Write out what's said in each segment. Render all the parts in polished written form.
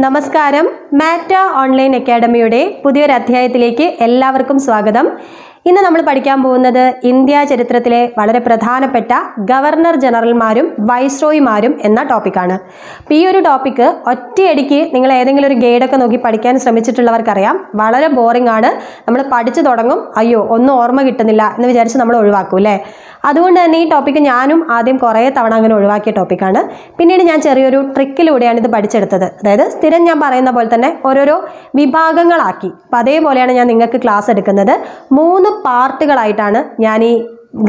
നമസ്കാരം. മാറ്റ ഓൺലൈൻ അക്കാഡമിയുടെ പുതിയൊരു അധ്യായത്തിലേക്ക് എല്ലാവർക്കും സ്വാഗതം. ഇന്ന് നമ്മൾ പഠിക്കാൻ പോകുന്നത് ഇന്ത്യ ചരിത്രത്തിലെ വളരെ പ്രധാനപ്പെട്ട ഗവർണർ ജനറൽമാരും വൈസ്രോയിമാരും എന്ന ടോപ്പിക്കാണ്. അപ്പോൾ ഈ ഒരു ടോപ്പിക്ക് ഒറ്റയടിക്ക് നിങ്ങൾ ഏതെങ്കിലും ഒരു ഗൈഡൊക്കെ നോക്കി പഠിക്കാൻ ശ്രമിച്ചിട്ടുള്ളവർക്കറിയാം, വളരെ ബോറിംഗ് ആണ്. നമ്മൾ പഠിച്ചു തുടങ്ങും, അയ്യോ ഒന്നും ഓർമ്മ കിട്ടുന്നില്ല എന്ന് വിചാരിച്ച് നമ്മൾ ഒഴിവാക്കും അല്ലേ. അതുകൊണ്ട് തന്നെ ഈ ടോപ്പിക്ക് ഞാനും ആദ്യം കുറേ തവണ അങ്ങനെ ഒഴിവാക്കിയ ടോപ്പിക്കാണ്. പിന്നീട് ഞാൻ ചെറിയൊരു ട്രിക്കിലൂടെയാണ് ഇത് പഠിച്ചെടുത്തത്. അതായത് സ്ഥിരം ഞാൻ പറയുന്ന പോലെ തന്നെ ഓരോരോ വിഭാഗങ്ങളാക്കി. അപ്പോൾ അതേപോലെയാണ് ഞാൻ നിങ്ങൾക്ക് ക്ലാസ് എടുക്കുന്നത്. 3 പാർട്ടുകളായിട്ടാണ് ഞാൻ ഈ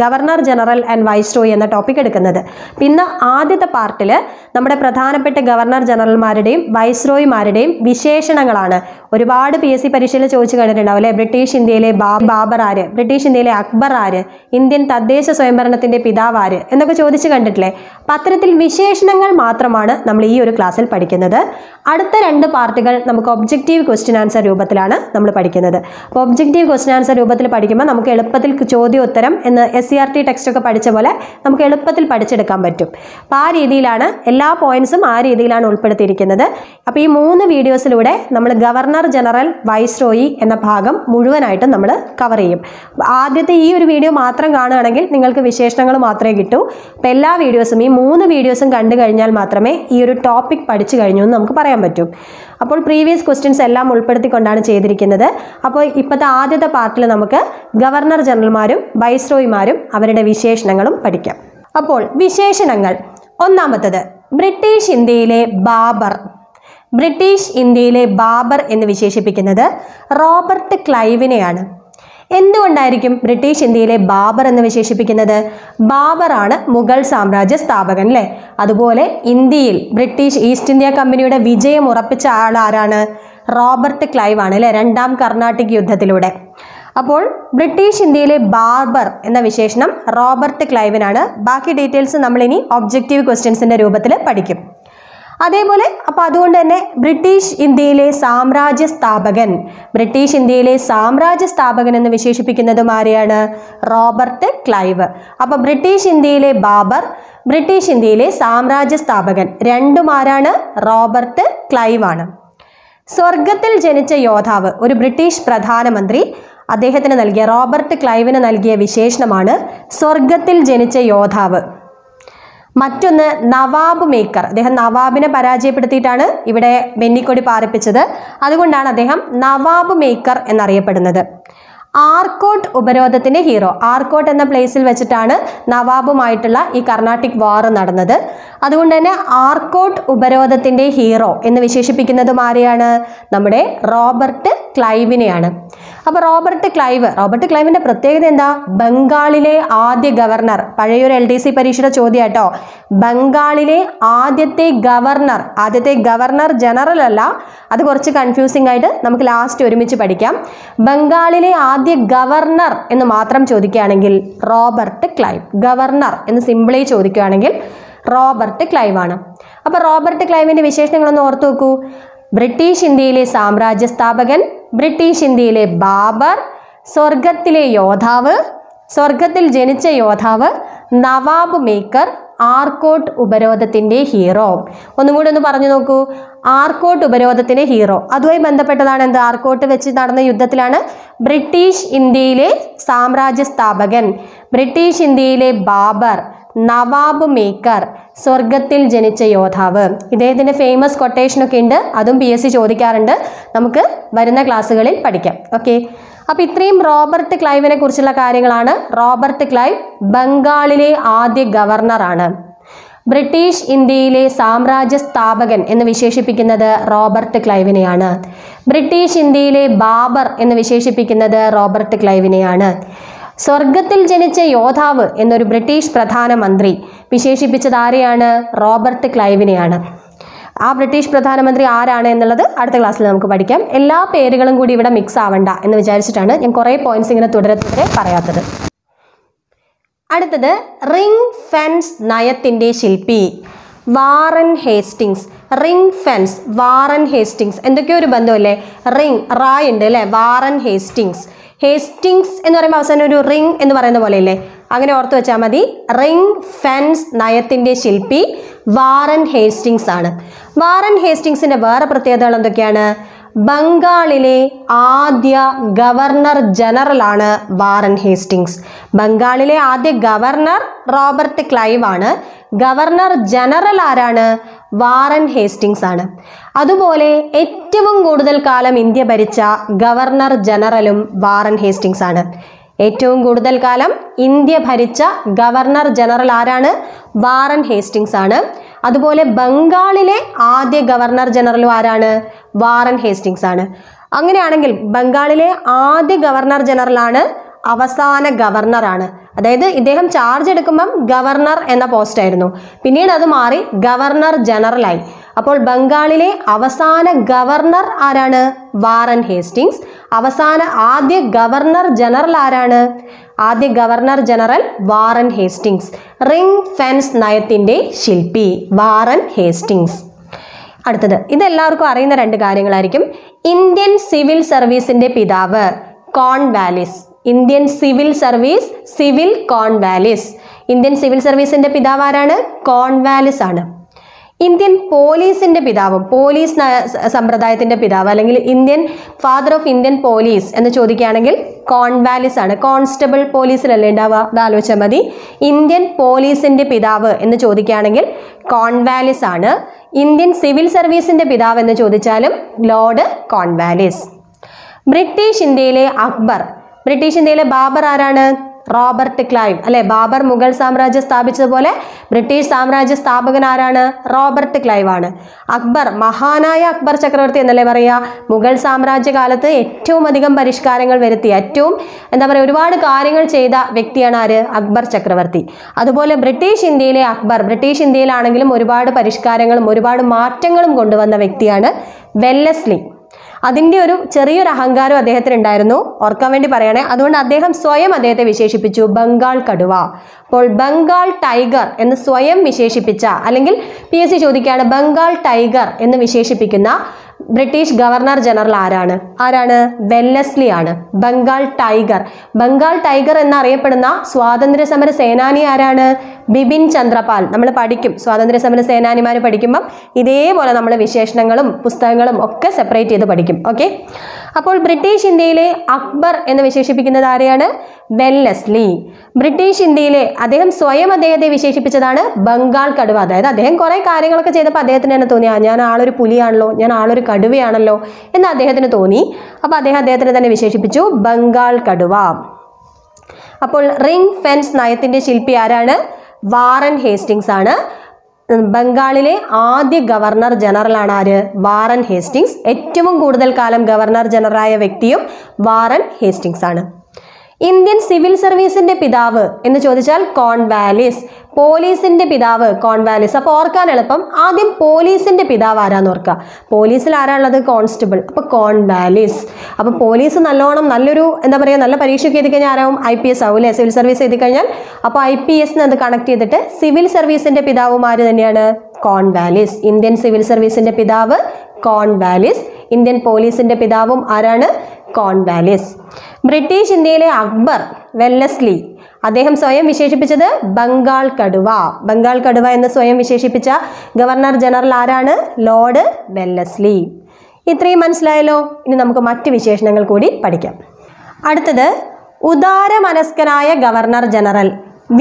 ഗവർണർ ജനറൽ ആൻഡ് വൈസ്രോയി എന്ന ടോപ്പിക് എടുക്കുന്നത്. പിന്നെ ആദ്യത്തെ പാർട്ടിൽ നമ്മുടെ പ്രധാനപ്പെട്ട ഗവർണർ ജനറൽമാരുടെയും വൈസ്രോയിമാരുടെയും വിശേഷണങ്ങളാണ്. ഒരുപാട് PSC പരീക്ഷയിൽ ചോദിച്ചു കണ്ടിട്ടുണ്ടാവും അല്ലേ. ബ്രിട്ടീഷ് ഇന്ത്യയിലെ ബാബർ ആര്, ബ്രിട്ടീഷ് ഇന്ത്യയിലെ അക്ബർ ആര്, ഇന്ത്യൻ തദ്ദേശ സ്വയംഭരണത്തിന്റെ പിതാവ് ആര് എന്നൊക്കെ ചോദിച്ചു കണ്ടിട്ടില്ലേ. അപ്പം അത്തരത്തിൽ വിശേഷണങ്ങൾ മാത്രമാണ് നമ്മൾ ഈ ഒരു ക്ലാസ്സിൽ പഠിക്കുന്നത്. അടുത്ത 2 പാർട്ടുകൾ നമുക്ക് ഒബ്ജക്റ്റീവ് ക്വസ്റ്റ്യൻ ആൻസർ രൂപത്തിലാണ് നമ്മൾ പഠിക്കുന്നത്. അപ്പോൾ ഒബ്ജക്റ്റീവ് ക്വസ്റ്റ്യൻ ആൻസർ രൂപത്തിൽ പഠിക്കുമ്പോൾ നമുക്ക് എളുപ്പത്തിൽ ചോദ്യോത്തരം എന്ന് SCERT ടെക്സ്റ്റ് ഒക്കെ പഠിച്ച പോലെ നമുക്ക് എളുപ്പത്തിൽ പഠിച്ചെടുക്കാൻ പറ്റും. അപ്പോൾ ആ രീതിയിലാണ് എല്ലാ പോയിന്റ്സും ആ രീതിയിലാണ് ഉൾപ്പെടുത്തിയിരിക്കുന്നത്. അപ്പോൾ ഈ 3 വീഡിയോസിലൂടെ നമ്മൾ ഗവർണർ ജനറൽ വൈസ്രോയി എന്ന ഭാഗം മുഴുവനായിട്ടും നമ്മൾ കവർ ചെയ്യും. ആദ്യത്തെ ഈ ഒരു വീഡിയോ മാത്രം കാണുകയാണെങ്കിൽ നിങ്ങൾക്ക് വിശേഷണങ്ങൾ മാത്രമേ കിട്ടൂ. അപ്പോൾ എല്ലാ വീഡിയോസും ഈ 3 വീഡിയോസും കണ്ടു കഴിഞ്ഞാൽ മാത്രമേ ഈ ഒരു ടോപ്പിക് പഠിച്ചു കഴിഞ്ഞു എന്ന് നമുക്ക് പറയാൻ പറ്റും. അപ്പോൾ പ്രീവിയസ് ക്വസ്റ്റ്യൻസ് എല്ലാം ഉൾപ്പെടുത്തിക്കൊണ്ടാണ് ചെയ്തിരിക്കുന്നത്. അപ്പോൾ ഇപ്പോഴത്തെ ആദ്യത്തെ പാർട്ടിൽ നമുക്ക് ഗവർണർ ജനറൽമാരും വൈസ്രോയിമാരും അവരുടെ വിശേഷണങ്ങളും പഠിക്കാം. അപ്പോൾ വിശേഷണങ്ങൾ, ഒന്നാമത്തത് ബ്രിട്ടീഷ് ഇന്ത്യയിലെ ബാബർ. ബ്രിട്ടീഷ് ഇന്ത്യയിലെ ബാബർ എന്ന് വിശേഷിപ്പിക്കുന്നത് റോബർട്ട് ക്ലൈവിനെയാണ്. എന്തുകൊണ്ടായിരിക്കും ബ്രിട്ടീഷ് ഇന്ത്യയിലെ ബാബർ എന്ന് വിശേഷിപ്പിക്കുന്നത്? ബാബറാണ് മുഗൾ സാമ്രാജ്യ സ്ഥാപകൻ അല്ലേ. അതുപോലെ ഇന്ത്യയിൽ ബ്രിട്ടീഷ് ഈസ്റ്റ് ഇന്ത്യ കമ്പനിയുടെ വിജയം ഉറപ്പിച്ച ആൾ ആരാണ്? റോബർട്ട് ക്ലൈവ് ആണ് അല്ലേ, 2ാം കർണാട്ടിക് യുദ്ധത്തിലൂടെ. അപ്പോൾ ബ്രിട്ടീഷ് ഇന്ത്യയിലെ ബാബർ എന്ന വിശേഷണം റോബർട്ട് ക്ലൈവിനാണ്. ബാക്കി ഡീറ്റെയിൽസ് നമ്മളിനി ഒബ്ജക്റ്റീവ് ക്വസ്റ്റ്യൻസിന്റെ രൂപത്തിൽ പഠിക്കും. അതേപോലെ അപ്പോൾ അതുകൊണ്ട് തന്നെ ബ്രിട്ടീഷ് ഇന്ത്യയിലെ സാമ്രാജ്യ സ്ഥാപകൻ, ബ്രിട്ടീഷ് ഇന്ത്യയിലെ സാമ്രാജ്യ സ്ഥാപകൻ എന്ന് വിശേഷിപ്പിക്കുന്നതും ആരെയാണ്? Robert Clive. അപ്പോൾ ബ്രിട്ടീഷ് ഇന്ത്യയിലെ ബാബർ, ബ്രിട്ടീഷ് ഇന്ത്യയിലെ സാമ്രാജ്യ സ്ഥാപകൻ രണ്ടും ആരാണ്? റോബർട്ട് ക്ലൈവ് ആണ്. സ്വർഗത്തിൽ ജനിച്ച യോദ്ധാവ്, ഒരു ബ്രിട്ടീഷ് പ്രധാനമന്ത്രി അദ്ദേഹത്തിന് നൽകിയ, റോബർട്ട് ക്ലൈവിന് നൽകിയ വിശേഷണമാണ് സ്വർഗത്തിൽ ജനിച്ച യോദ്ധാവ്. മറ്റൊന്ന് നവാബ് മേക്കർ. അദ്ദേഹം നവാബിനെ പരാജയപ്പെടുത്തിയിട്ടാണ് ഇവിടെ വെന്നിക്കൊടി പാറിപ്പിച്ചത്. അതുകൊണ്ടാണ് അദ്ദേഹം നവാബ് മേക്കർ എന്നറിയപ്പെടുന്നത്. ആർക്കോട്ട് ഉപരോധത്തിന്റെ ഹീറോ. ആർക്കോട്ട് എന്ന പ്ലേസിൽ വെച്ചിട്ടാണ് നവാബുമായിട്ടുള്ള ഈ കർണാട്ടിക് വാർ നടന്നത്. അതുകൊണ്ട് തന്നെ ആർക്കോട്ട് ഉപരോധത്തിന്റെ ഹീറോ എന്ന് വിശേഷിപ്പിക്കുന്നതും ആരെയാണ്? നമ്മുടെ റോബർട്ട് ക്ലൈവിനെയാണ്. അപ്പോൾ റോബർട്ട് ക്ലൈവിന്റെ പ്രത്യേകത എന്താ? ബംഗാളിലെ ആദ്യ ഗവർണർ. പഴയൊരു LDC പരീക്ഷയുടെ ചോദ്യം കേട്ടോ. ബംഗാളിലെ ആദ്യത്തെ ഗവർണർ ജനറൽ അല്ല, അത് കുറച്ച് കൺഫ്യൂസിംഗ് ആയിട്ട് നമുക്ക് ലാസ്റ്റ് ഒരുമിച്ച് പഠിക്കാം. ബംഗാളിലെ ആദ്യ ഗവർണർ എന്ന് മാത്രം ചോദിക്കുകയാണെങ്കിൽ റോബർട്ട് ക്ലൈവ്. ഗവർണർ എന്ന് സിമ്പിളി ചോദിക്കുകയാണെങ്കിൽ റോബർട്ട് ക്ലൈവ് ആണ്. അപ്പോൾ റോബർട്ട് ക്ലൈവിന്റെ വിശേഷണങ്ങളൊന്ന് ഓർത്തു നോക്കൂ. ബ്രിട്ടീഷ് ഇന്ത്യയിലെ സാമ്രാജ്യ സ്ഥാപകൻ, ബ്രിട്ടീഷ് ഇന്ത്യയിലെ ബാബർ, സ്വർഗത്തിലെ യോദ്ധാവ്, സ്വർഗത്തിൽ ജനിച്ച യോദ്ധാവ്, നവാബ് മേക്കർ, ആർക്കോട്ട് ഉപരോധത്തിന്റെ ഹീറോ. ഒന്നും കൂടി ഒന്ന് പറഞ്ഞു നോക്കൂ. ആർക്കോട്ട് ഉപരോധത്തിന്റെ ഹീറോ, അതുമായി ബന്ധപ്പെട്ടതാണ് എന്ത്? ആർക്കോട്ട് വെച്ച് നടന്ന യുദ്ധത്തിലാണ് ബ്രിട്ടീഷ് ഇന്ത്യയിലെ സാമ്രാജ്യ സ്ഥാപകൻ, ബ്രിട്ടീഷ് ഇന്ത്യയിലെ ബാബർ, നവാബ് മേക്കർ, സ്വർഗത്തിൽ ജനിച്ച യോദ്ധാവ്. ഇദ്ദേഹത്തിന്റെ ഫേമസ് കൊട്ടേഷനൊക്കെ ഉണ്ട്, അതും PSC ചോദിക്കാറുണ്ട്. നമുക്ക് വരുന്ന ക്ലാസ്സുകളിൽ പഠിക്കാം. ഓക്കെ, അപ്പോൾ ഇത്രയും റോബർട്ട് ക്ലൈവിനെ കുറിച്ചുള്ള കാര്യങ്ങളാണ്. റോബർട്ട് ക്ലൈവ് ബംഗാളിലെ ആദ്യ ഗവർണറാണ്. ബ്രിട്ടീഷ് ഇന്ത്യയിലെ സാമ്രാജ്യ സ്ഥാപകൻ എന്ന് വിശേഷിപ്പിക്കുന്നത് റോബർട്ട് ക്ലൈവിനെയാണ്. ബ്രിട്ടീഷ് ഇന്ത്യയിലെ ബാബർ എന്ന് വിശേഷിപ്പിക്കുന്നത് റോബർട്ട് ക്ലൈവിനെയാണ്. സ്വർഗത്തിൽ ജനിച്ച യോദ്ധാവ് എന്നൊരു ബ്രിട്ടീഷ് പ്രധാനമന്ത്രി വിശേഷിപ്പിച്ചത് ആരെയാണ്? റോബർട്ട് ക്ലൈവിനെയാണ്. ആ ബ്രിട്ടീഷ് പ്രധാനമന്ത്രി ആരാണ് എന്നുള്ളത് അടുത്ത ക്ലാസ്സിൽ നമുക്ക് പഠിക്കാം. എല്ലാ പേരുകളും കൂടി ഇവിടെ മിക്സ് ആവണ്ട എന്ന് വിചാരിച്ചിട്ടാണ് ഞാൻ കുറേ പോയിന്റ്സ് ഇങ്ങനെ തുടരെ പറയാത്തത്. അടുത്തത് റിംഗ് ഫെൻസ് നയത്തിന്റെ ശില്പി Warren Hastings. Ring fence, Warren Hastings, എന്തൊക്കെയോ ഒരു ബന്ധമല്ലേ. റിംഗ് റായ് ഉണ്ട് അല്ലേ. വാറൻ ഹേസ്റ്റിങ്സ് എന്ന് പറയുമ്പോൾ അവസാനം ഒരു റിംഗ് എന്ന് പറയുന്ന പോലെ അല്ലേ. അങ്ങനെ ഓർത്തു വെച്ചാൽ മതി. റിംഗ് ഫെൻസ് നയത്തിൻ്റെ ശില്പി വാറൻ ഹേസ്റ്റിങ്സ് ആണ്. വാറൻ ഹേസ്റ്റിങ്സിൻ്റെ വേറെ പ്രത്യേകതകൾ എന്തൊക്കെയാണ്? ബംഗാളിലെ ആദ്യ ഗവർണർ ജനറലാണ് വാറൻ ഹേസ്റ്റിങ്സ്. ബംഗാളിലെ ആദ്യ ഗവർണർ റോബർട്ട് ക്ലൈവ് ആണ്. ഗവർണർ ജനറൽ ആരാണ്? വാറൻ ഹേസ്റ്റിങ്സ് ആണ്. അതുപോലെ ഏറ്റവും കൂടുതൽ കാലം ഇന്ത്യ ഭരിച്ച ഗവർണർ ജനറലും വാറൻ ഹേസ്റ്റിങ്സ് ആണ്. ഏറ്റവും കൂടുതൽ കാലം ഇന്ത്യ ഭരിച്ച ഗവർണർ ജനറൽ ആരാണ്? വാറൻ ഹേസ്റ്റിങ്സ് ആണ്. അതുപോലെ ബംഗാളിലെ ആദ്യ ഗവർണർ ജനറലും ആരാണ്? വാറൻ ഹേസ്റ്റിങ്സ് ആണ്. അങ്ങനെയാണെങ്കിൽ ബംഗാളിലെ ആദ്യ ഗവർണർ ജനറലാണ് അവസാന ഗവർണറാണ്. അതായത് ഇദ്ദേഹം ചാർജ് എടുക്കുമ്പം ഗവർണർ എന്ന പോസ്റ്റ് ആയിരുന്നു, പിന്നീട് അത് മാറി ഗവർണർ ജനറലായി. അപ്പോൾ ബംഗാളിലെ അവസാന ഗവർണർ ആരാണ്? Warren Hastings. ആദ്യ ഗവർണർ ജനറൽ ആരാണ്? ആദ്യ governor general Warren Hastings. Ring fence നയത്തിൻ്റെ ശില്പി വാറൻ ഹേസ്റ്റിങ്സ്. അടുത്തത്, ഇതെല്ലാവർക്കും അറിയുന്ന രണ്ട് കാര്യങ്ങളായിരിക്കും. ഇന്ത്യൻ സിവിൽ സർവീസിൻ്റെ പിതാവ് Cornwallis. Indian civil service, civil Cornwallis. Indian civil സർവീസിൻ്റെ പിതാവ് ആരാണ്? കോൺവാലിസ് ആണ്. ഇന്ത്യൻ പോലീസിൻ്റെ പിതാവും, പോലീസ് സമ്പ്രദായത്തിൻ്റെ പിതാവ് അല്ലെങ്കിൽ Indian father of Indian police എന്ന് ചോദിക്കുകയാണെങ്കിൽ കോൺവാലിസ് ആണ്. കോൺസ്റ്റബിൾ പോലീസിലല്ലേ ഉണ്ടാവുക, അത് ആലോചിച്ചാൽ മതി. ഇന്ത്യൻ പോലീസിൻ്റെ പിതാവ് എന്ന് ചോദിക്കുകയാണെങ്കിൽ കോൺവാലിസ് ആണ്. ഇന്ത്യൻ സിവിൽ സർവീസിൻ്റെ പിതാവ് എന്ന് ചോദിച്ചാലും ലോർഡ് കോൺവാലിസ്. ബ്രിട്ടീഷ് ഇന്ത്യയിലെ അക്ബർ, ബ്രിട്ടീഷ് ഇന്ത്യയിലെ ബാബർ ആരാണ്? റോബർട്ട് ക്ലൈവ് അല്ലെ. ബാബർ മുഗൾ സാമ്രാജ്യം സ്ഥാപിച്ചതുപോലെ ബ്രിട്ടീഷ് സാമ്രാജ്യ സ്ഥാപകൻ ആരാണ്? റോബർട്ട് ക്ലൈവ് ആണ്. അക്ബർ, മഹാനായ അക്ബർ ചക്രവർത്തി എന്നല്ലേ പറയുക. മുഗൾ സാമ്രാജ്യ കാലത്ത് ഏറ്റവും അധികം പരിഷ്കാരങ്ങൾ വരുത്തി, ഏറ്റവും ഒരുപാട് കാര്യങ്ങൾ ചെയ്ത വ്യക്തിയാണ് ആര്? അക്ബർ ചക്രവർത്തി. അതുപോലെ ബ്രിട്ടീഷ് ഇന്ത്യയിലെ അക്ബർ, ബ്രിട്ടീഷ് ഇന്ത്യയിലാണെങ്കിലും ഒരുപാട് പരിഷ്കാരങ്ങളും ഒരുപാട് മാറ്റങ്ങളും കൊണ്ടുവന്ന വ്യക്തിയാണ് വെല്ലസ്ലി. അതിൻ്റെ ഒരു ചെറിയൊരു അഹങ്കാരം അദ്ദേഹത്തിന് ഉണ്ടായിരുന്നു, ഓർക്കാൻ വേണ്ടി പറയണേ. അതുകൊണ്ട് അദ്ദേഹം സ്വയം അദ്ദേഹത്തെ വിശേഷിപ്പിച്ചു ബംഗാൾ കടുവ. അപ്പോൾ ബംഗാൾ ടൈഗർ എന്ന് സ്വയം വിശേഷിപ്പിച്ച, അല്ലെങ്കിൽ PSC ചോദിക്കുകയാണ് ബംഗാൾ ടൈഗർ എന്ന് വിശേഷിപ്പിക്കുന്ന ബ്രിട്ടീഷ് ഗവർണർ ജനറൽ ആരാണ്? വെല്ലസ്ലി ആണ്. ബംഗാൾ ടൈഗർ, ബംഗാൾ ടൈഗർ എന്നറിയപ്പെടുന്ന സ്വാതന്ത്ര്യ സമര സേനാനി ആരാണ്? ബിപിൻ ചന്ദ്രപാൽ. നമ്മൾ പഠിക്കും, സ്വാതന്ത്ര്യ സമര സേനാനിമാർ പഠിക്കുമ്പം ഇതേപോലെ നമ്മൾ വിശേഷണങ്ങളും പുസ്തകങ്ങളും ഒക്കെ സെപ്പറേറ്റ് ചെയ്ത് പഠിക്കും. ഓക്കെ, അപ്പോൾ ബ്രിട്ടീഷ് ഇന്ത്യയിലെ അക്ബർ എന്ന് വിശേഷിപ്പിക്കുന്നത് ആരെയാണ്? വെല്ലസ്ലി. ബ്രിട്ടീഷ് ഇന്ത്യയിലെ അദ്ദേഹം സ്വയം അദ്ദേഹത്തെ വിശേഷിപ്പിച്ചതാണ് ബംഗാൾ കടുവ. അതായത് അദ്ദേഹം കുറെ കാര്യങ്ങളൊക്കെ ചെയ്തപ്പോൾ അദ്ദേഹത്തിന് തന്നെ തോന്നി, ഞാൻ ആളൊരു പുലിയാണല്ലോ, ഞാൻ ആളൊരു കടുവയാണല്ലോ എന്ന് അദ്ദേഹത്തിന് തോന്നി. അപ്പോൾ അദ്ദേഹത്തിന് തന്നെ വിശേഷിപ്പിച്ചു ബംഗാൾ കടുവ. അപ്പോൾ റിംഗ് ഫെൻസ് നയത്തിൻ്റെ ശില്പി ആരാണ്? വാറൻ ഹേസ്റ്റിങ്സ് ആണ്. ബംഗാളിലെ ആദ്യ ഗവർണർ ജനറലാണ് ആര്? Warren Hastings. ഏറ്റവും കൂടുതൽ കാലം ഗവർണർ ജനറലായ വ്യക്തിയും വാറൻ ഹേസ്റ്റിങ്സ് ആണ്. ഇന്ത്യൻ സിവിൽ സർവീസിന്റെ പിതാവ് എന്ന് ചോദിച്ചാൽ കോൺവാലിസ്. പോലീസിന്റെ പിതാവ് കോൺവാലിസ്. അപ്പോൾ ഓർക്കാൻ എളുപ്പം ആദ്യം പോലീസിന്റെ പിതാവ് ആരാന്ന് ഓർക്കുക. പോലീസിൽ ആരാണുള്ളത്? കോൺസ്റ്റബിൾ. അപ്പോൾ കോൺവാലിസ്. അപ്പോൾ പോലീസ് നല്ലോണം നല്ലൊരു നല്ല പരീക്ഷയ്ക്ക് എഴുതി കഴിഞ്ഞാൽ ആരാവും? IPS ആവും അല്ലേ? സിവിൽ സർവീസ് എഴുതി കഴിഞ്ഞാൽ. അപ്പോൾ IPS അത് കണക്ട് ചെയ്തിട്ട് സിവിൽ സർവീസിന്റെ പിതാവും ആര് തന്നെയാണ്? കോൺവാലിസ്. ഇന്ത്യൻ സിവിൽ സർവീസിന്റെ പിതാവ് കോൺവാലിസ്. ഇന്ത്യൻ പോലീസിന്റെ പിതാവും ആരാണ്? കോൺവാലിസ്. ബ്രിട്ടീഷ് ഇന്ത്യയിലെ അക്ബർ വെല്ലസ്ലി. അദ്ദേഹം സ്വയം വിശേഷിപ്പിച്ചത് ബംഗാൾ കടുവ. ബംഗാൾ കടുവ എന്ന് സ്വയം വിശേഷിപ്പിച്ച ഗവർണർ ജനറൽ ആരാണ്? Lord Wellesley. ഇത്രയും മനസ്സിലായല്ലോ. ഇനി നമുക്ക് മറ്റ് വിശേഷണങ്ങൾ കൂടി പഠിക്കാം. അടുത്തത് ഉദാരമനസ്കനായ governor general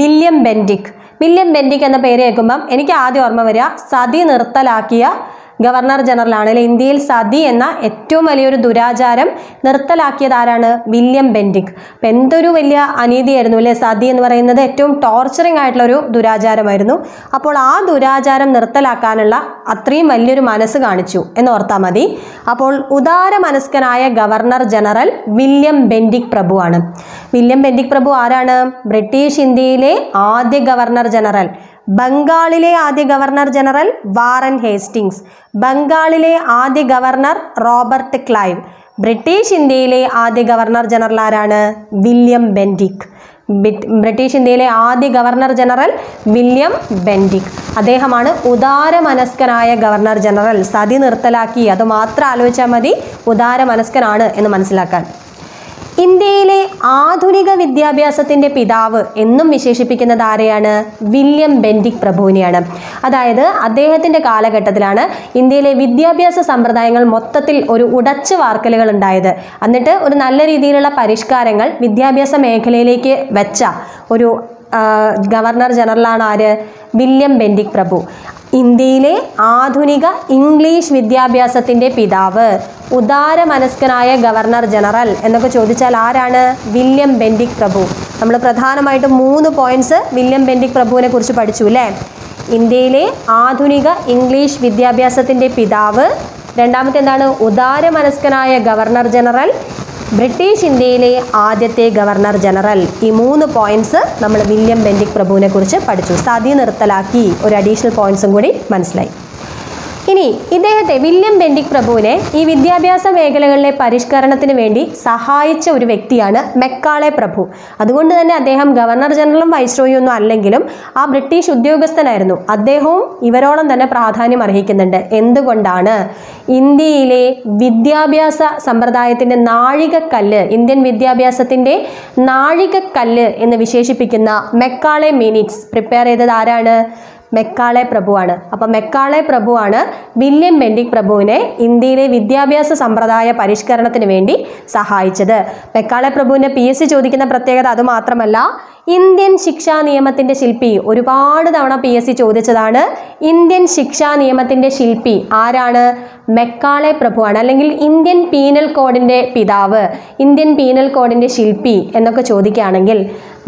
William Bentinck. William Bentinck എന്ന പേര് കേൾക്കുമ്പം എനിക്ക് ആദ്യം ഓർമ്മ വരിക സതി നിർത്തലാക്കിയ ഗവർണർ ജനറലാണ്. അല്ലെ, ഇന്ത്യയിൽ സതി എന്ന ഏറ്റവും വലിയൊരു ദുരാചാരം നിർത്തലാക്കിയത് ആരാണ്? William Bentinck. അപ്പം എന്തൊരു വലിയ അനീതിയായിരുന്നു അല്ലേ സതി എന്ന് പറയുന്നത്. ഏറ്റവും ടോർച്ചറിങ് ആയിട്ടുള്ള ഒരു ദുരാചാരമായിരുന്നു. അപ്പോൾ ആ ദുരാചാരം നിർത്തലാക്കാനുള്ള അത്രയും വലിയൊരു മനസ്സ് കാണിച്ചു എന്ന് ഓർത്താൽ മതി. അപ്പോൾ ഉദാരമനസ്കനായ ഗവർണർ ജനറൽ വില്യം ബെൻഡിക് പ്രഭുവാണ്. വില്യം ബെൻഡിക് പ്രഭു ആരാണ്? ബ്രിട്ടീഷ് ഇന്ത്യയിലെ ആദ്യ ഗവർണർ ജനറൽ. ബംഗാളിലെ ആദ്യ ഗവർണർ ജനറൽ വാറൻ ഹേസ്റ്റിങ്സ്. ബംഗാളിലെ ആദ്യ ഗവർണർ റോബർട്ട് ക്ലൈവ്. ബ്രിട്ടീഷ് ഇന്ത്യയിലെ ആദ്യ ഗവർണർ ജനറൽ ആരാണ്? William Bentinck. ബ്രിട്ടീഷ് ഇന്ത്യയിലെ ആദ്യ ഗവർണർ ജനറൽ വില്യം ബെൻഡിക്. അദ്ദേഹമാണ് ഉദാരമനസ്കനായ ഗവർണർ ജനറൽ. സതി നിർത്തലാക്കി, അത് മാത്രം ആലോചിച്ചാൽ മതി ഉദാരമനസ്കനാണ് എന്ന് മനസ്സിലാക്കാൻ. ഇന്ത്യയിലെ ആധുനിക വിദ്യാഭ്യാസത്തിൻ്റെ പിതാവ് എന്നും വിശേഷിപ്പിക്കുന്നത് ആരെയാണ്? വില്യം ബെൻഡിക് പ്രഭുവിനെയാണ്. അതായത് അദ്ദേഹത്തിൻ്റെ കാലഘട്ടത്തിലാണ് ഇന്ത്യയിലെ വിദ്യാഭ്യാസ സമ്പ്രദായങ്ങൾ മൊത്തത്തിൽ ഒരു ഉടച്ചു വാർക്കലുകൾ ഉണ്ടായത്. എന്നിട്ട് ഒരു നല്ല രീതിയിലുള്ള പരിഷ്കാരങ്ങൾ വിദ്യാഭ്യാസ മേഖലയിലേക്ക് വെച്ച ഒരു ഗവർണർ ജനറലാണ് ആര്? വില്യം ബെൻഡിക് പ്രഭു. ഇന്ത്യയിലെ ആധുനിക ഇംഗ്ലീഷ് വിദ്യാഭ്യാസത്തിൻ്റെ പിതാവ്, ഉദാരമനസ്കനായ ഗവർണർ ജനറൽ എന്നൊക്കെ ചോദിച്ചാൽ ആരാണ്? വില്യം ബെൻഡിക് പ്രഭു. നമ്മൾ പ്രധാനമായിട്ടും 3 പോയിന്റ്സ് വില്യം ബെൻഡിക് പ്രഭുവിനെ കുറിച്ച് പഠിച്ചു അല്ലേ? ഇന്ത്യയിലെ ആധുനിക ഇംഗ്ലീഷ് വിദ്യാഭ്യാസത്തിൻ്റെ പിതാവ്, രണ്ടാമത്തെ എന്താണ്? ഉദാരമനസ്കനായ ഗവർണർ ജനറൽ, ബ്രിട്ടീഷ് ഇന്ത്യയിലെ ആദ്യത്തെ ഗവർണർ ജനറൽ. ഈ 3 പോയിന്റ്സ് നമ്മൾ വില്യം ബെൻഡിക് പ്രഭുവിനെ കുറിച്ച് പഠിച്ചു. സതി നിർത്തലാക്കി ഒരു അഡീഷണൽ പോയിന്റ്സും കൂടി മനസ്സിലായി. ഇനി ഇദ്ദേഹത്തെ വില്യം ബെൻഡിക് പ്രഭുവിനെ ഈ വിദ്യാഭ്യാസ മേഖലകളിലെ പരിഷ്കരണത്തിന് വേണ്ടി സഹായിച്ച ഒരു വ്യക്തിയാണ് മെക്കാളെ പ്രഭു. അതുകൊണ്ട് തന്നെ അദ്ദേഹം ഗവർണർ ജനറലും വൈസ്രോയും ഒന്നും അല്ലെങ്കിലും ആ ബ്രിട്ടീഷ് ഉദ്യോഗസ്ഥനായിരുന്നു. അദ്ദേഹവും ഇവരോളം തന്നെ പ്രാധാന്യം അർഹിക്കുന്നുണ്ട്. എന്തുകൊണ്ടാണ്? ഇന്ത്യയിലെ വിദ്യാഭ്യാസ സമ്പ്രദായത്തിൻ്റെ നാഴികക്കല്ല്, ഇന്ത്യൻ വിദ്യാഭ്യാസത്തിൻ്റെ നാഴികക്കല്ല് എന്ന് വിശേഷിപ്പിക്കുന്ന മെക്കാളെ മിനിറ്റ്സ് പ്രിപ്പയർ ചെയ്തത് ആരാണ്? മെക്കാളെ പ്രഭുവാണ്. അപ്പം മെക്കാളെ പ്രഭുവാണ് വില്യം ബെൻഡിക് പ്രഭുവിനെ ഇന്ത്യയിലെ വിദ്യാഭ്യാസ സമ്പ്രദായ പരിഷ്കരണത്തിന് വേണ്ടി സഹായിച്ചത്. മെക്കാളെ പ്രഭുവിൻ്റെ PSC ചോദിക്കുന്ന പ്രത്യേകത അതുമാത്രമല്ല, ഇന്ത്യൻ ശിക്ഷാ നിയമത്തിൻ്റെ ശില്പി ഒരുപാട് തവണ PSC ചോദിച്ചതാണ്. ഇന്ത്യൻ ശിക്ഷാ നിയമത്തിൻ്റെ ശില്പി ആരാണ്? മെക്കാളെ പ്രഭുവാണ്. അല്ലെങ്കിൽ ഇന്ത്യൻ പീനൽ കോഡിൻ്റെ പിതാവ്, ഇന്ത്യൻ പീനൽ കോഡിൻ്റെ ശില്പി എന്നൊക്കെ ചോദിക്കുകയാണെങ്കിൽ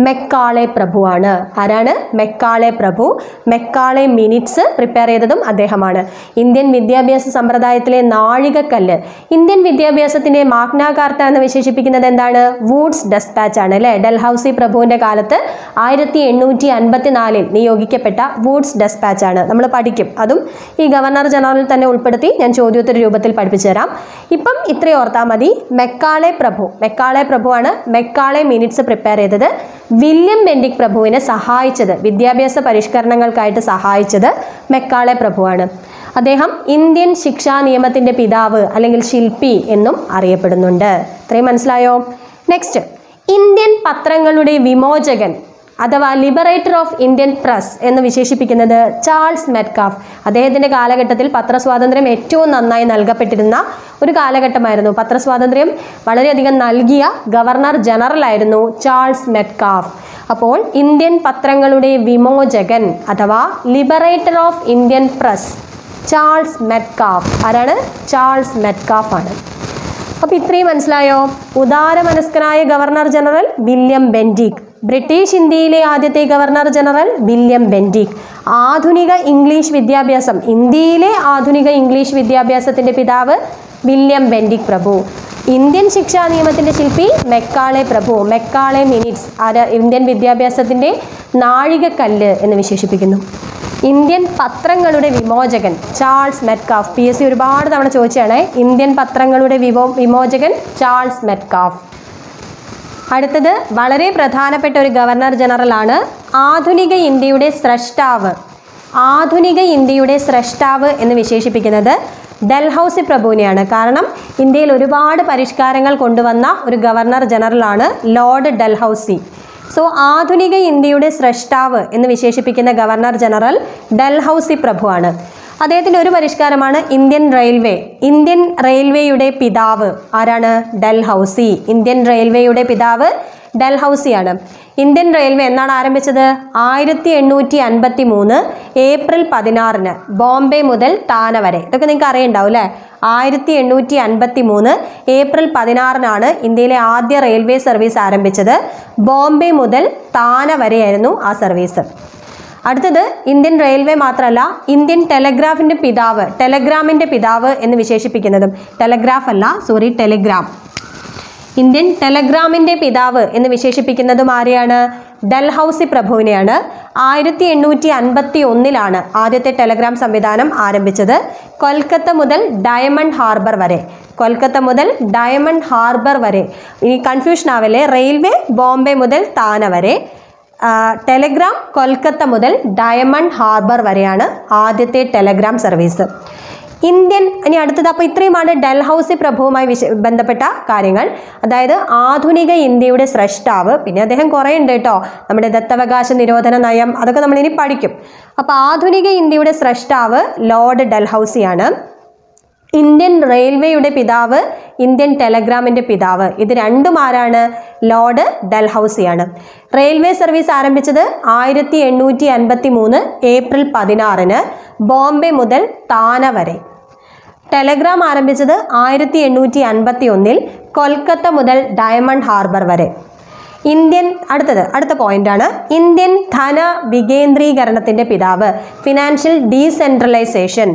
മെക്കാളെ പ്രഭുവാണ്. ആരാണ്? മെക്കാളെ പ്രഭു. മെക്കാളെ മിനിറ്റ്സ് പ്രിപ്പയർ ചെയ്തതും അദ്ദേഹമാണ്. ഇന്ത്യൻ വിദ്യാഭ്യാസ സമ്പ്രദായത്തിലെ നാഴികക്കല്ല്, ഇന്ത്യൻ വിദ്യാഭ്യാസത്തിൻ്റെ മാഗ്ന കാർട്ട എന്ന് വിശേഷിപ്പിക്കുന്നത് എന്താണ്? വൂഡ്സ് ഡെസ്പാച്ച് ആണ് അല്ലേ? ഡൽഹൌസി പ്രഭുവിൻ്റെ കാലത്ത് 1854 നിയോഗിക്കപ്പെട്ട വൂഡ്സ് ഡെസ്പാച്ച് ആണ്. നമ്മൾ പഠിക്കും, അതും ഈ ഗവർണർ ജനറൽ തന്നെ ഉൾപ്പെടുത്തി ഞാൻ ചോദ്യോത്തര രൂപത്തിൽ പഠിപ്പിച്ചു തരാം. ഇപ്പം ഇത്രയും ഓർത്താൽ മതി. മെക്കാളെ പ്രഭുവാണ് മെക്കാളെ മിനിറ്റ്സ് പ്രിപ്പയർ ചെയ്തത്. വില്യം ബെൻഡിക് പ്രഭുവിനെ സഹായിച്ചത്, വിദ്യാഭ്യാസ പരിഷ്കരണങ്ങൾക്കായിട്ട് സഹായിച്ചത് മെക്കാളെ പ്രഭുവാണ്. അദ്ദേഹം ഇന്ത്യൻ ശിക്ഷാ നിയമത്തിൻ്റെ പിതാവ് അല്ലെങ്കിൽ ശില്പി എന്നും അറിയപ്പെടുന്നുണ്ട്. ഇത്രയും മനസ്സിലായോ? നെക്സ്റ്റ്, ഇന്ത്യൻ പത്രങ്ങളുടെ വിമോചകൻ അഥവാ ലിബറേറ്റർ ഓഫ് ഇന്ത്യൻ പ്രസ് എന്ന് വിശേഷിപ്പിക്കുന്നത് ചാൾസ് മെറ്റ്കാഫ്. അദ്ദേഹത്തിൻ്റെ കാലഘട്ടത്തിൽ പത്രസ്വാതന്ത്ര്യം ഏറ്റവും നന്നായി നൽകപ്പെട്ടിരുന്ന ഒരു കാലഘട്ടമായിരുന്നു. പത്രസ്വാതന്ത്ര്യം വളരെയധികം നൽകിയ ഗവർണർ ജനറൽ ആയിരുന്നു ചാൾസ് മെറ്റ്കാഫ്. അപ്പോൾ ഇന്ത്യൻ പത്രങ്ങളുടെ വിമോചകൻ അഥവാ liberator of Indian press Charles Metcalfe. ആരാണ്? ചാൾസ് മെറ്റ്കാഫ് ആണ്. അപ്പോൾ ഇത്രയും മനസ്സിലായോ? ഉദാരമനസ്കനായ governor general William Bentinck, British ഇന്ത്യയിലെ ആദ്യത്തെ ഗവർണർ ജനറൽ വില്യം ബെൻഡിക്, ആധുനിക ഇംഗ്ലീഷ് വിദ്യാഭ്യാസം, ഇന്ത്യയിലെ ആധുനിക ഇംഗ്ലീഷ് വിദ്യാഭ്യാസത്തിൻ്റെ പിതാവ് വില്യം ബെൻഡിക് പ്രഭു, ഇന്ത്യൻ ശിക്ഷാ നിയമത്തിൻ്റെ ശില്പി മെക്കാളെ പ്രഭു. മെക്കാളെ മിനിറ്റ്സ് ഇന്ത്യൻ വിദ്യാഭ്യാസത്തിൻ്റെ നാഴികക്കല്ല് എന്ന് വിശേഷിപ്പിക്കുന്നു. ഇന്ത്യൻ പത്രങ്ങളുടെ വിമോചകൻ ചാൾസ് മെറ്റ്കാഫ്. PSC ഒരുപാട് തവണ ചോദിച്ചാണ്. ഇന്ത്യൻ പത്രങ്ങളുടെ വിമോചകൻ ചാൾസ് മെറ്റ്കാഫ്. അടുത്തത് വളരെ പ്രധാനപ്പെട്ട ഒരു ഗവർണർ ജനറലാണ് ആധുനിക ഇന്ത്യയുടെ സ്രഷ്ടാവ്. ആധുനിക ഇന്ത്യയുടെ സ്രഷ്ടാവ് എന്ന് വിശേഷിപ്പിക്കുന്നത് ഡൽഹൌസി പ്രഭുവിനെയാണ്. കാരണം ഇന്ത്യയിൽ ഒരുപാട് പരിഷ്കാരങ്ങൾ കൊണ്ടുവന്ന ഒരു ഗവർണർ ജനറലാണ് ലോർഡ് ഡൽഹൌസി. സോ ആധുനിക ഇന്ത്യയുടെ സ്രഷ്ടാവ് എന്ന് വിശേഷിപ്പിക്കുന്ന ഗവർണർ ജനറൽ ഡൽഹൌസി പ്രഭുവാണ്. അദ്ദേഹത്തിൻ്റെ ഒരു പരിഷ്കാരമാണ് ഇന്ത്യൻ റെയിൽവേ. ഇന്ത്യൻ റെയിൽവേയുടെ പിതാവ് ആരാണ്? ഡൽഹൌസി. ഇന്ത്യൻ റെയിൽവേയുടെ പിതാവ് ഡൽഹൌസിയാണ്. ഇന്ത്യൻ റെയിൽവേ എന്നാണ് ആരംഭിച്ചത്? 1853 ഏപ്രിൽ 16 ബോംബെ മുതൽ താന വരെ. ഇതൊക്കെ നിങ്ങൾക്ക് അറിയുണ്ടാവും അല്ലേ? 1853 ഏപ്രിൽ 16 ഇന്ത്യയിലെ ആദ്യ റെയിൽവേ സർവീസ് ആരംഭിച്ചത്. ബോംബെ മുതൽ താന വരെയായിരുന്നു ആ സർവീസ്. അടുത്തത് ഇന്ത്യൻ റെയിൽവേ മാത്രമല്ല, ഇന്ത്യൻ ടെലഗ്രാമിൻ്റെ പിതാവ് എന്ന് വിശേഷിപ്പിക്കുന്നതും ടെലഗ്രാം. ഇന്ത്യൻ ടെലഗ്രാമിൻ്റെ പിതാവ് എന്ന് വിശേഷിപ്പിക്കുന്നതും ആരെയാണ്? ഡൽഹൌസി പ്രഭുവിനെയാണ്. 1851 ആദ്യത്തെ ടെലഗ്രാം സംവിധാനം ആരംഭിച്ചത്. കൊൽക്കത്ത മുതൽ ഡയമണ്ട് ഹാർബർ വരെ. ഇനി കൺഫ്യൂഷൻ ആവല്ലേ, റെയിൽവേ ബോംബെ മുതൽ താന വരെ, ടെലഗ്രാം കൊൽക്കത്ത മുതൽ ഡയമണ്ട് ഹാർബർ വരെയാണ് ആദ്യത്തെ ടെലഗ്രാം സർവീസ്. ഇന്ത്യൻ ഇനി അടുത്തത്. അപ്പോൾ ഇത്രയുമാണ് ഡൽഹൌസി പ്രഭുവുമായി ബന്ധപ്പെട്ട കാര്യങ്ങൾ. അതായത് ആധുനിക ഇന്ത്യയുടെ സ്രഷ്ടാവ്. പിന്നെ അദ്ദേഹം കുറേ ഉണ്ട് കേട്ടോ, നമ്മുടെ ദത്തവകാശ നിരോധന നയം അതൊക്കെ നമ്മളിനി പഠിക്കും. അപ്പോൾ ആധുനിക ഇന്ത്യയുടെ സ്രഷ്ടാവ് ലോർഡ് ഡൽഹൌസിയാണ്. ഇന്ത്യൻ റെയിൽവേയുടെ പിതാവ്, ഇന്ത്യൻ ടെലഗ്രാമിൻ്റെ പിതാവ്, ഇത് രണ്ടും ആരാണ്? ലോർഡ് ഡൽഹൌസിയാണ്. റെയിൽവേ സർവീസ് ആരംഭിച്ചത് 1853 ഏപ്രിൽ 16 ബോംബെ മുതൽ താന വരെ. ടെലഗ്രാം ആരംഭിച്ചത് 1851 കൊൽക്കത്ത മുതൽ ഡയമണ്ട് ഹാർബർ വരെ. അടുത്ത പോയിന്റാണ് ഇന്ത്യൻ ധന വികേന്ദ്രീകരണത്തിൻ്റെ പിതാവ്, ഫിനാൻഷ്യൽ ഡീസെൻട്രലൈസേഷൻ.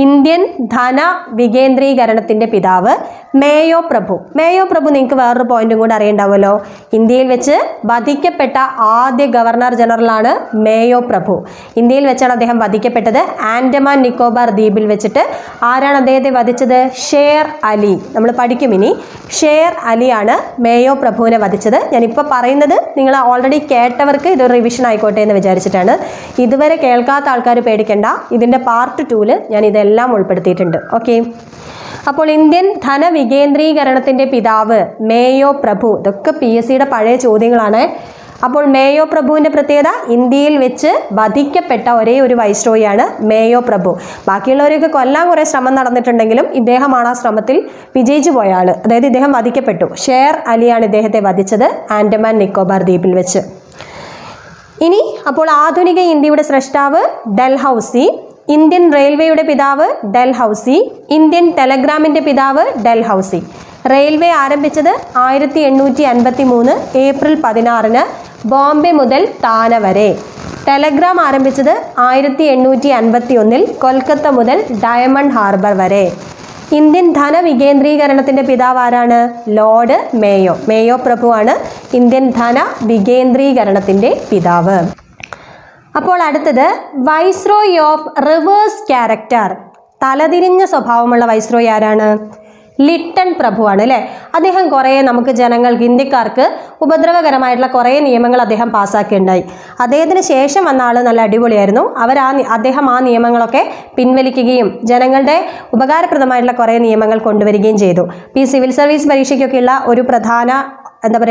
ഇന്ത്യൻ ധന വികേന്ദ്രീകരണത്തിൻ്റെ പിതാവ് മേയോ പ്രഭു. മേയോ പ്രഭു നിങ്ങൾക്ക് വേറൊരു പോയിന്റും കൂടെ അറിയണ്ടാവുമല്ലോ. ഇന്ത്യയിൽ വെച്ച് വധിക്കപ്പെട്ട ആദ്യ ഗവർണർ ജനറലാണ് മേയോ പ്രഭു. ഇന്ത്യയിൽ വെച്ചാണ് അദ്ദേഹം വധിക്കപ്പെട്ടത്. ആൻഡമാൻ നിക്കോബാർ ദ്വീപിൽ വെച്ചിട്ട്. ആരാണ് അദ്ദേഹത്തെ വധിച്ചത്? ഷേർ അലി. നമ്മൾ പഠിക്കും ഇനി. ഷേർ അലിയാണ് മേയോ പ്രഭുവിനെ വധിച്ചത്. ഞാനിപ്പോൾ പറയുന്നത് നിങ്ങൾ ഓൾറെഡി കേട്ടവർക്ക് ഇതൊരു റിവിഷൻ ആയിക്കോട്ടെ എന്ന് വിചാരിച്ചിട്ടാണ്. ഇതുവരെ കേൾക്കാത്ത ആൾക്കാർ പേടിക്കണ്ട, ഇതിൻ്റെ പാർട്ട് 2-ൽ ഞാൻ ഇതെല്ലാം ഉൾപ്പെടുത്തിയിട്ടുണ്ട്. ഓക്കെ, അപ്പോൾ ഇന്ത്യൻ ധനവികേന്ദ്രീകരണത്തിൻ്റെ പിതാവ് മേയോ പ്രഭു. ഇതൊക്കെ PSCയുടെ പഴയ ചോദ്യങ്ങളാണ്. അപ്പോൾ മേയോ പ്രഭുവിൻ്റെ പ്രത്യേകത, ഇന്ത്യയിൽ വെച്ച് വധിക്കപ്പെട്ട ഒരേ ഒരു വൈസ്രോയിയാണ് മേയോ പ്രഭു. ബാക്കിയുള്ളവരെയൊക്കെ കൊല്ലാൻ കുറേ ശ്രമം നടന്നിട്ടുണ്ടെങ്കിലും ഇദ്ദേഹമാണ് ആ ശ്രമത്തിൽ വിജയിച്ചു പോയ ആൾ. അതായത് ഇദ്ദേഹം വധിക്കപ്പെട്ടു. ഷേർ അലിയാണ് ഇദ്ദേഹത്തെ വധിച്ചത് ആൻഡമാൻ നിക്കോബാർ ദ്വീപിൽ വെച്ച്. ഇനി അപ്പോൾ ആധുനിക ഇന്ത്യയുടെ സ്രഷ്ടാവ് ഡൽഹൌസി, ഇന്ത്യൻ റെയിൽവേയുടെ പിതാവ് ഡൽഹൌസി, ഇന്ത്യൻ ടെലഗ്രാമിൻ്റെ പിതാവ് ഡൽഹൌസി. റെയിൽവേ ആരംഭിച്ചത് 1853 ഏപ്രിൽ 16 ബോംബെ മുതൽ താന വരെ. ടെലഗ്രാം ആരംഭിച്ചത് 1851 കൊൽക്കത്ത മുതൽ ഡയമണ്ട് ഹാർബർ വരെ. ഇന്ത്യൻ ധനവികേന്ദ്രീകരണത്തിൻ്റെ പിതാവ് ആരാണ്? Lord Mayo. മേയോ പ്രഭുവാണ് ഇന്ത്യൻ ധനവികേന്ദ്രീകരണത്തിൻ്റെ പിതാവ്. അപ്പോൾ അടുത്തത് വൈസ്രോയി ഓഫ് റിവേഴ്സ് ക്യാരക്ടർ. തലതിരിഞ്ഞ സ്വഭാവമുള്ള വൈസ്രോയി ആരാണ്? ലിട്ടൺ പ്രഭുവാണ് അല്ലേ. അദ്ദേഹം കുറേ നമുക്ക് ജനങ്ങൾക്ക്, ഇന്ത്യക്കാർക്ക് ഉപദ്രവകരമായിട്ടുള്ള കുറേ നിയമങ്ങൾ അദ്ദേഹം പാസ്സാക്കിയിട്ടുണ്ടായി. അദ്ദേഹത്തിന് ശേഷം വന്ന ആൾ നല്ല അടിപൊളിയായിരുന്നു. അദ്ദേഹം ആ നിയമങ്ങളൊക്കെ പിൻവലിക്കുകയും ജനങ്ങളുടെ ഉപകാരപ്രദമായിട്ടുള്ള കുറേ നിയമങ്ങൾ കൊണ്ടുവരികയും ചെയ്തു. ഈ സിവിൽ സർവീസ് പരീക്ഷയ്ക്കൊക്കെയുള്ള ഒരു പ്രധാന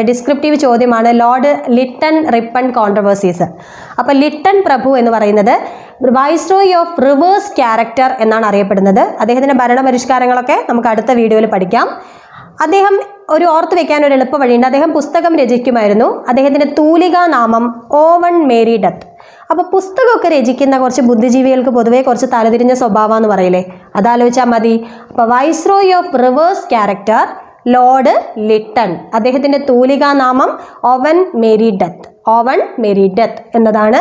ഡിസ്ക്രിപ്റ്റീവ് ചോദ്യമാണ് ലോർഡ് ലിട്ടൺ റിപ്പൺ കോൺട്രവേഴ്സീസ്. അപ്പോൾ ലിട്ടൺ പ്രഭു എന്ന് പറയുന്നത് വൈസ്രോയി ഓഫ് റിവേഴ്സ് ക്യാരക്ടർ എന്നാണ് അറിയപ്പെടുന്നത്. അദ്ദേഹത്തിൻ്റെ ഭരണപരിഷ്കാരങ്ങളൊക്കെ നമുക്ക് അടുത്ത വീഡിയോയിൽ പഠിക്കാം. അദ്ദേഹം ഒരു ഓർത്ത് വെക്കാൻ ഒരു എളുപ്പ വഴിയുണ്ട്. അദ്ദേഹം പുസ്തകം രചിക്കുമായിരുന്നു. അദ്ദേഹത്തിൻ്റെ തൂലികാ നാമം ഓവൺ മേരി ഡത്ത്. അപ്പോൾ പുസ്തകമൊക്കെ രചിക്കുന്ന കുറച്ച് ബുദ്ധിജീവികൾക്ക് പൊതുവേ കുറച്ച് തലതിരിഞ്ഞ സ്വഭാവം എന്ന് പറയില്ലേ, അതാലോചിച്ചാൽ മതി. അപ്പോൾ viceroy of reverse character Lord Lytton. അദ്ദേഹത്തിൻ്റെ തൂലികാ നാമം ഓവൻ മേരി ഡത്ത്. ഓവൺ മേരി ഡത്ത് എന്നതാണ്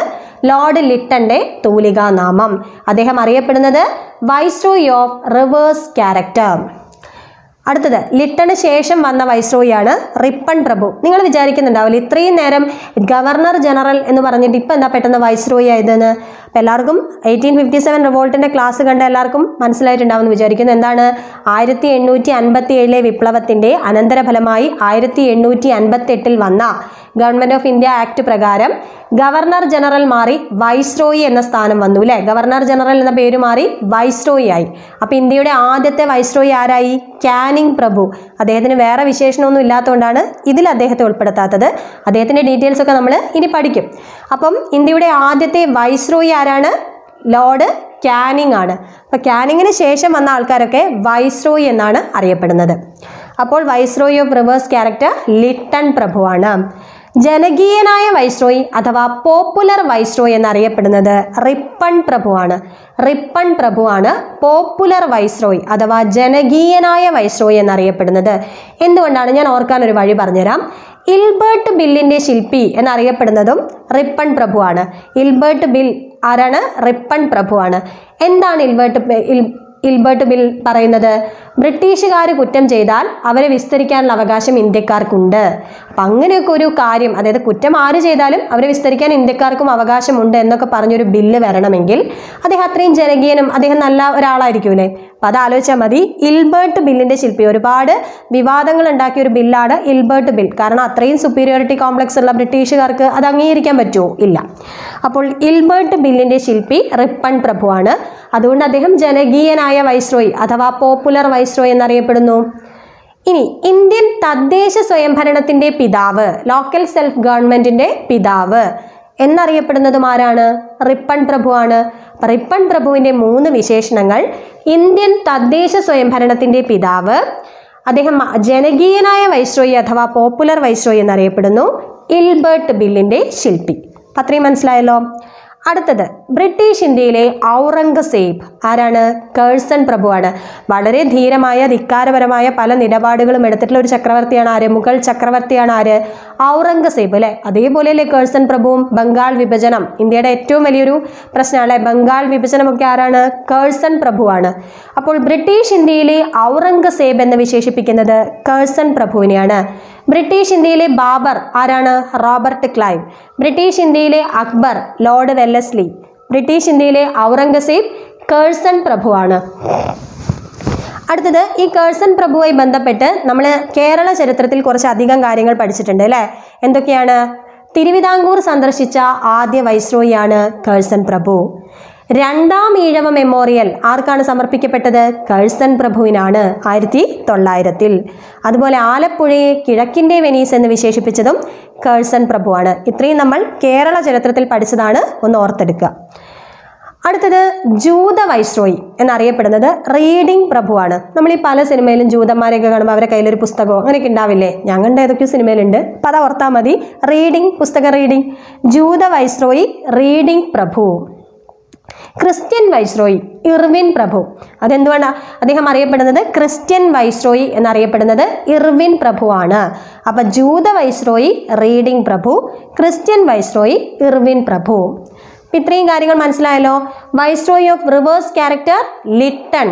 ലോർഡ് ലിട്ടൻ്റെ തൂലികാ നാമം. അദ്ദേഹം അറിയപ്പെടുന്നത് വൈസ്രോയി ഓഫ് റിവേഴ്സ് ക്യാരക്ടർ. അടുത്തത് ലിട്ടന് ശേഷം വന്ന വൈസ്രോയിയാണ് റിപ്പൺ പ്രഭു. നിങ്ങൾ വിചാരിക്കുന്നുണ്ടാവില്ല ഇത്രയും നേരം ഗവർണർ ജനറൽ എന്ന് പറഞ്ഞിട്ട് ഇപ്പം എന്താ പെട്ടെന്ന് വൈസ്രോയി ആയതെന്ന്. അപ്പം എല്ലാവർക്കും 1857 റിവോൾട്ടിൻ്റെ ക്ലാസ് കണ്ട എല്ലാവർക്കും മനസ്സിലായിട്ടുണ്ടാവും എന്ന് വിചാരിക്കുന്നു. എന്താണ്? 1857 വിപ്ലവത്തിൻ്റെ അനന്തരഫലമായി 1858 വന്ന ഗവൺമെൻറ് ഓഫ് ഇന്ത്യ ആക്ട് പ്രകാരം ഗവർണർ ജനറൽ മാറി വൈസ്രോയി എന്ന സ്ഥാനം വന്നു അല്ലേ. ഗവർണർ ജനറൽ എന്ന പേര് മാറി വൈസ്രോയി ആയി. അപ്പോൾ ഇന്ത്യയുടെ ആദ്യത്തെ വൈസ്രോയി ആരായി? കാനിങ് പ്രഭു. അദ്ദേഹത്തിന് വേറെ വിശേഷണമൊന്നും ഇല്ലാത്തതുകൊണ്ടാണ് ഇതിൽ അദ്ദേഹത്തെ ഉൾപ്പെടുത്താത്തത്. അദ്ദേഹത്തിൻ്റെ ഡീറ്റെയിൽസ് ഒക്കെ നമ്മൾ ഇനി പഠിക്കും. അപ്പം ഇന്ത്യയുടെ ആദ്യത്തെ വൈസ്രോയി ആരാണ്? ലോർഡ് കാനിങ് ആണ്. അപ്പോൾ കാനിങ്ങിന് ശേഷം വന്ന ആൾക്കാരൊക്കെ വൈസ്രോയി എന്നാണ് അറിയപ്പെടുന്നത്. അപ്പോൾ viceroy of reverse character Lytton പ്രഭുവാണ്. ജനകീയനായ വൈസ്രോയി അഥവാ പോപ്പുലർ വൈസ്രോയി എന്നറിയപ്പെടുന്നത് റിപ്പൺ പ്രഭുവാണ്. റിപ്പൺ പ്രഭുവാണ് പോപ്പുലർ വൈസ്രോയി അഥവാ ജനകീയനായ വൈസ്രോയി എന്നറിയപ്പെടുന്നത്. എന്തുകൊണ്ടാണ്? ഞാൻ ഓർക്കാൻ ഒരു വഴി പറഞ്ഞുതരാം. ഇൽബർട്ട് ബില്ലിൻ്റെ ശില്പി എന്നറിയപ്പെടുന്നതും റിപ്പൺ പ്രഭുവാണ്. ഇൽബർട്ട് ബിൽ ആരാണ്? റിപ്പൺ പ്രഭുവാണ്. എന്താണ് ഇൽബർട്ട് ബിൽ പറയുന്നത്? ബ്രിട്ടീഷുകാർ കുറ്റം ചെയ്താൽ അവരെ വിസ്തരിക്കാനുള്ള അവകാശം ഇന്ത്യക്കാർക്കുണ്ട്. അപ്പം അങ്ങനെയൊക്കെ ഒരു കാര്യം, അതായത് കുറ്റം ആര് ചെയ്താലും അവരെ വിസ്തരിക്കാൻ ഇന്ത്യക്കാർക്കും അവകാശമുണ്ട് എന്നൊക്കെ പറഞ്ഞൊരു ബില്ല് വരണമെങ്കിൽ അദ്ദേഹം അത്രയും ജനകീയനും അദ്ദേഹം നല്ല ഒരാളായിരിക്കൂലേ. അപ്പം അത് ആലോചിച്ചാൽ മതി. ഇൽബർട്ട് ബില്ലിൻ്റെ ശില്പി, ഒരുപാട് വിവാദങ്ങൾ ഉണ്ടാക്കിയ ഒരു ബില്ലാണ് ഇൽബർട്ട് ബിൽ. കാരണം അത്രയും സുപ്പീരിയോറിറ്റി കോംപ്ലക്സ് ഉള്ള ബ്രിട്ടീഷുകാർക്ക് അത് അംഗീകരിക്കാൻ പറ്റുമോ? ഇല്ല. അപ്പോൾ ഇൽബർട്ട് ബില്ലിൻ്റെ ശില്പി റിപ്പൺ പ്രഭുവാണ്. അതുകൊണ്ട് അദ്ദേഹം ജനകീയനായ വൈസ്രോയി അഥവാ പോപ്പുലർ വൈസ്രോയി എന്നറിയപ്പെടുന്നു. ഇനി ഇന്ത്യൻ തദ്ദേശ സ്വയംഭരണത്തിൻ്റെ പിതാവ്, ലോക്കൽ സെൽഫ് ഗവൺമെൻറ്റിൻ്റെ പിതാവ് എന്നറിയപ്പെടുന്നതും ആരാണ്? റിപ്പൺ പ്രഭുവാണ്. അപ്പം റിപ്പൺ പ്രഭുവിൻ്റെ 3 വിശേഷണങ്ങൾ: ഇന്ത്യൻ തദ്ദേശ സ്വയംഭരണത്തിൻ്റെ പിതാവ്, അദ്ദേഹം ജനകീയനായ വൈസ്രോയി അഥവാ പോപ്പുലർ വൈസ്രോയി എന്നറിയപ്പെടുന്നു, ഇൽബർട്ട് ബില്ലിൻ്റെ ശില്പി. അപ്പം അത്രയും മനസ്സിലായല്ലോ. അടുത്തത് ബ്രിട്ടീഷ് ഇന്ത്യയിലെ ഔറംഗസേബ് ആരാണ്? കേഴ്സൺ പ്രഭുവാണ്. വളരെ ധീരമായ ധിക്കാരപരമായ പല നിലപാടുകളും എടുത്തിട്ടുള്ള ഒരു ചക്രവർത്തിയാണ് ആര്? മുഗൾ ചക്രവർത്തിയാണ് ആര്? ഔറംഗസേബ് അല്ലേ? അതേപോലെയല്ലേ കേഴ്സൺ പ്രഭുവും? ബംഗാൾ വിഭജനം ഇന്ത്യയുടെ ഏറ്റവും വലിയൊരു പ്രശ്നമല്ലേ, ബംഗാൾ വിഭജനമൊക്കെ ആരാണ്? കേഴ്സൺ പ്രഭുവാണ്. അപ്പോൾ ബ്രിട്ടീഷ് ഇന്ത്യയിലെ ഔറംഗസേബ് എന്ന് വിശേഷിപ്പിക്കുന്നത് കേഴ്സൺ പ്രഭുവിനെയാണ്. ബ്രിട്ടീഷ് ഇന്ത്യയിലെ ബാബർ ആരാണ്? Robert Clive. ബ്രിട്ടീഷ് ഇന്ത്യയിലെ അക്ബർ ലോർഡ് വെല്ലസ്ലി. ബ്രിട്ടീഷ് ഇന്ത്യയിലെ ഔറംഗസേബ് കേഴ്സൺ പ്രഭുവാണ്. അടുത്തത് ഈ കേഴ്സൺ പ്രഭുവുമായി ബന്ധപ്പെട്ട് നമ്മൾ കേരള ചരിത്രത്തിൽ കുറച്ചധികം കാര്യങ്ങൾ പഠിച്ചിട്ടുണ്ട് അല്ലേ? എന്തൊക്കെയാണ്? തിരുവിതാംകൂർ സന്ദർശിച്ച ആദ്യ വൈസ്രോയിയാണ് കേഴ്സൺ പ്രഭു. 2ാം ഈഴവ മെമ്മോറിയൽ ആർക്കാണ് സമർപ്പിക്കപ്പെട്ടത്? കേഴ്സൺ പ്രഭുവിനാണ് 1900. അതുപോലെ ആലപ്പുഴയെ കിഴക്കിൻ്റെ വെനീസ് എന്ന് വിശേഷിപ്പിച്ചതും കേഴ്സൺ പ്രഭുവാണ്. ഇത്രയും നമ്മൾ കേരള ചരിത്രത്തിൽ പഠിച്ചതാണ്, ഒന്ന് ഓർത്തെടുക്കുക. അടുത്തത് ജൂത വൈസ്രോയി എന്നറിയപ്പെടുന്നത് റീഡിംഗ് പ്രഭുവാണ്. നമ്മൾ ഈ പല സിനിമയിലും ജൂതന്മാരെയൊക്കെ കാണുമ്പോൾ അവരുടെ കയ്യിലൊരു പുസ്തകമോ അങ്ങനെയൊക്കെ ഉണ്ടാവില്ലേ? ഞങ്ങളുടെ ഏതൊക്കെയോ സിനിമയിലുണ്ട്. അപ്പം അത് ഓർത്താൽ മതി. റീഡിംഗ്, പുസ്തക റീഡിംഗ്. ജൂത വൈസ്രോയി റീഡിംഗ് പ്രഭു. ക്രിസ്ത്യൻ വൈസ്രോയി ഇർവിൻ പ്രഭു. അതെന്തുകൊണ്ടാണ് അദ്ദേഹം അറിയപ്പെടുന്നത് ക്രിസ്ത്യൻ വൈസ്രോയി എന്നറിയപ്പെടുന്നത്? ഇർവിൻ പ്രഭുവാണ്. അപ്പം ജൂത വൈസ്രോയി റീഡിംഗ് പ്രഭു, ക്രിസ്ത്യൻ വൈസ്രോയി ഇർവിൻ പ്രഭു. ഇത്രയും കാര്യങ്ങൾ മനസ്സിലായല്ലോ. Viceroy of reverse character Lytton.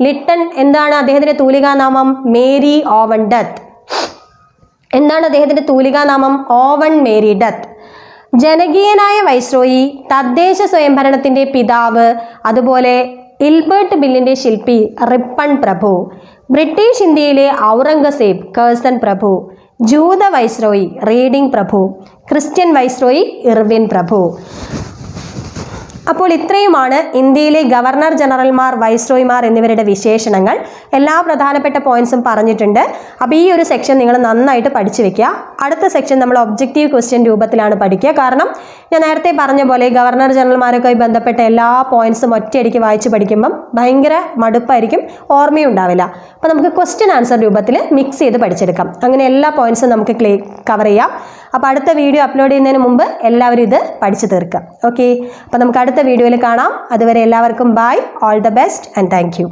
Lytton എന്താണ് അദ്ദേഹത്തിന്റെ തൂലികാനാമം? Mary oven ഡത്ത്. എന്താണ് അദ്ദേഹത്തിന്റെ തൂലികാനാമം? Oven Mary ഡത്ത്. ജനകീയനായ വൈസ്രോയി, തദ്ദേശ സ്വയംഭരണത്തിൻ്റെ പിതാവ്, അതുപോലെ ഇൽബർട്ട് ബില്ലിൻ്റെ ശില്പി റിപ്പൺ പ്രഭു. ബ്രിട്ടീഷ് ഇന്ത്യയിലെ ഔറംഗസേബ് കേഴ്സൺ പ്രഭു. ജൂത വൈസ്രോയി റീഡിംഗ് പ്രഭു. ക്രിസ്ത്യൻ വൈസ്രോയി ഇർവിൻ പ്രഭു. അപ്പോൾ ഇത്രയുമാണ് ഇന്ത്യയിലെ ഗവർണർ ജനറൽമാർ, വൈസ്രോയിമാർ എന്നിവരുടെ വിശേഷണങ്ങൾ. എല്ലാ പ്രധാനപ്പെട്ട പോയിന്റ്സും പറഞ്ഞിട്ടുണ്ട്. അപ്പോൾ ഈ ഒരു സെക്ഷൻ നിങ്ങൾ നന്നായിട്ട് പഠിച്ചു വെക്കുക. അടുത്ത സെക്ഷൻ നമ്മൾ ഒബ്ജക്റ്റീവ് ക്വസ്റ്റ്യൻ രൂപത്തിലാണ് പഠിക്കുക. കാരണം ഞാൻ നേരത്തെ പറഞ്ഞ പോലെ ഗവർണർ ജനറൽമാരൊക്കെ ബന്ധപ്പെട്ട എല്ലാ പോയിന്റ്സും ഒറ്റയടിക്ക് വായിച്ച് പഠിക്കുമ്പം ഭയങ്കര മടുപ്പായിരിക്കും, ഓർമ്മയും ഉണ്ടാവില്ല. അപ്പോൾ നമുക്ക് ക്വസ്റ്റ്യൻ ആൻസർ രൂപത്തിൽ മിക്സ് ചെയ്ത് പഠിച്ചെടുക്കാം. അങ്ങനെ എല്ലാ പോയിന്റ്സും നമുക്ക് കവർ ചെയ്യാം. അപ്പോൾ അടുത്ത വീഡിയോ അപ്ലോഡ് ചെയ്യുന്നതിന് മുമ്പ് എല്ലാവരും ഇത് പഠിച്ചു തീർക്കുക. ഓക്കെ, അപ്പോൾ നമുക്ക് അടുത്ത വീഡിയോയിൽ കാണാം. അതുവരെ എല്ലാവർക്കും bye, all the best and thank U.